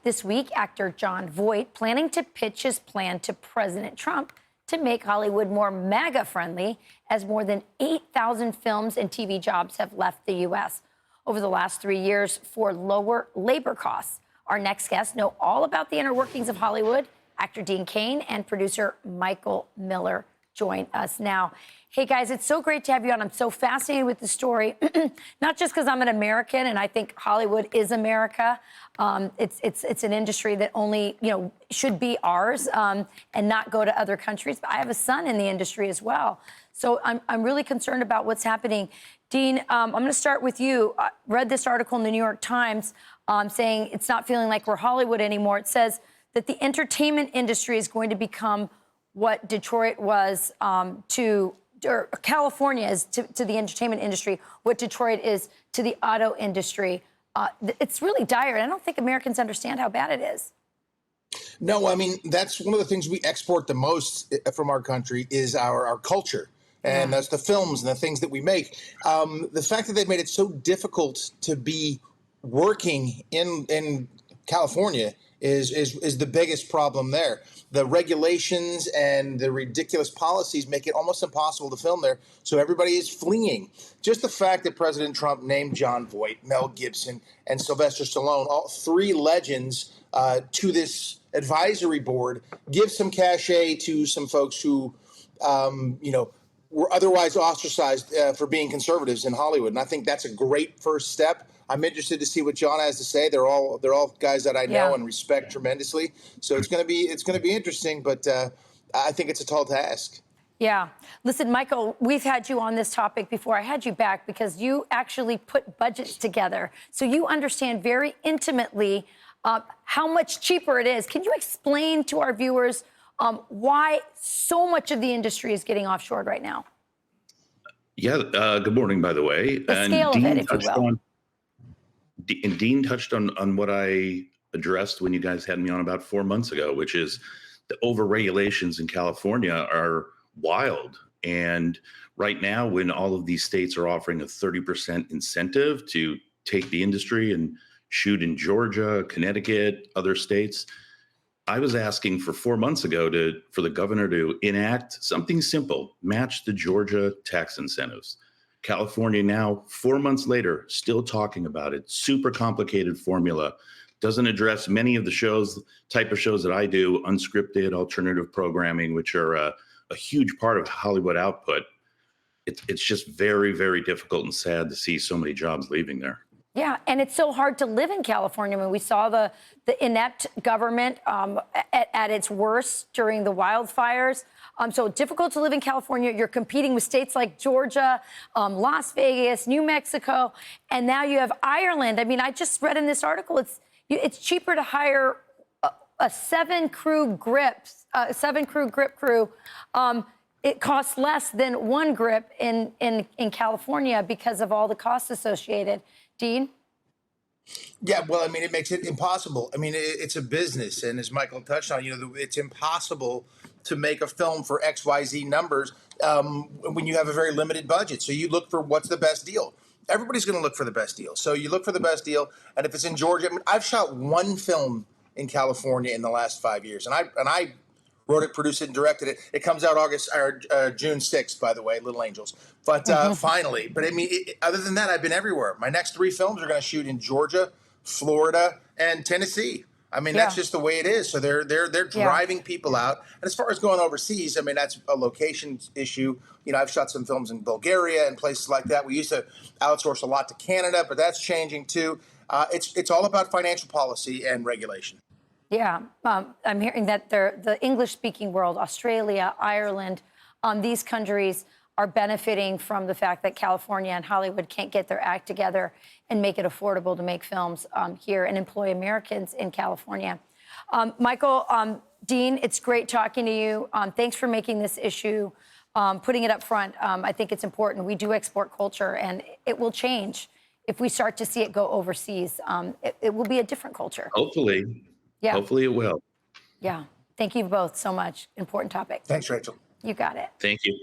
This week, actor Jon Voight planning to pitch his plan to President Trump to make Hollywood more MAGA-friendly, as more than 8,000 films and TV jobs have left the U.S. over the last 3 years for lower labor costs. Our next guests know all about the inner workings of Hollywood. Actor Dean Cain and producer Michael Miller join us now. Hey, guys, it's so great to have you on. I'm so fascinated with the story, not just because I'm an American and I think Hollywood is America. It's an industry that only, should be ours and not go to other countries. But I have a son in the industry as well. So I'm really concerned about what's happening. Dean, I'm going to start with you. I read this article in the New York Times saying it's not feeling like we're Hollywood anymore. It says that the entertainment industry is going to become what Detroit was or California is to the entertainment industry, what Detroit is to the auto industry. It's really dire. I don't think Americans understand how bad it is. No, I mean, that's one of the things we export the most from our country is our culture. And that's the films and the things that we make. The fact that they've made it so difficult to be working in California is the biggest problem there. The regulations and the ridiculous policies make it almost impossible to film there. So everybody is fleeing. Just the fact that President Trump named Jon Voight, Mel Gibson, and Sylvester Stallone, all three legends, to this advisory board, gives some cachet to some folks who, were otherwise ostracized for being conservatives in Hollywood. And I think that's a great first step. I'm interested to see what Jon has to say. They're all guys that I know and respect tremendously. So it's going to be interesting, but I think it's a tall task. Yeah. Listen, Michael, we've had you on this topic before. I had you back because you actually put budgets together. So you understand very intimately how much cheaper it is. Can you explain to our viewers why so much of the industry is getting offshored right now? Yeah. Good morning, by the way. The scale of it, if you will. And Dean touched on what I addressed when you guys had me on about 4 months ago, which is the overregulations in California are wild. And right now, when all of these states are offering a 30% incentive to take the industry and shoot in Georgia, Connecticut, other states, I was asking for 4 months ago for the governor to enact something simple, match the Georgia tax incentives. California now, 4 months later, still talking about it. Super complicated formula. Doesn't address many of the type of shows that I do, unscripted, alternative programming, which are a huge part of Hollywood output. It's just very, very difficult and sad to see so many jobs leaving there. Yeah, and it's so hard to live in California. I mean, we saw the inept government at its worst during the wildfires. So difficult to live in California. You're competing with states like Georgia, Las Vegas, New Mexico, and now you have Ireland. I mean, I just read in this article, it's cheaper to hire a seven crew grip crew. It costs less than one grip in California because of all the costs associated. Dean? Yeah, well, I mean, it makes it impossible. I mean, it's a business. And as Michael touched on, it's impossible to make a film for XYZ numbers when you have a very limited budget. So you look for what's the best deal. Everybody's going to look for the best deal. So you look for the best deal. And if it's in Georgia, I mean, I've shot one film in California in the last 5 years. And I wrote it, produced it, and directed it. It comes out June 6th, by the way, Little Angels. But finally, but I mean, other than that, I've been everywhere. My next 3 films are going to shoot in Georgia, Florida, and Tennessee. I mean, that's just the way it is. So they're driving people out. And as far as going overseas, I mean, that's a location issue. I've shot some films in Bulgaria and places like that. We used to outsource a lot to Canada, but that's changing too. It's all about financial policy and regulation. Yeah, I'm hearing that the English-speaking world, Australia, Ireland, these countries are benefiting from the fact that California and Hollywood can't get their act together and make it affordable to make films here and employ Americans in California. Michael, Dean, it's great talking to you. Thanks for making this issue, putting it up front. I think it's important. We do export culture, and it will change if we start to see it go overseas. It will be a different culture. Hopefully. Yeah. Hopefully it will. Yeah. Thank you both so much. Important topic. Thanks, Rachel. You got it. Thank you.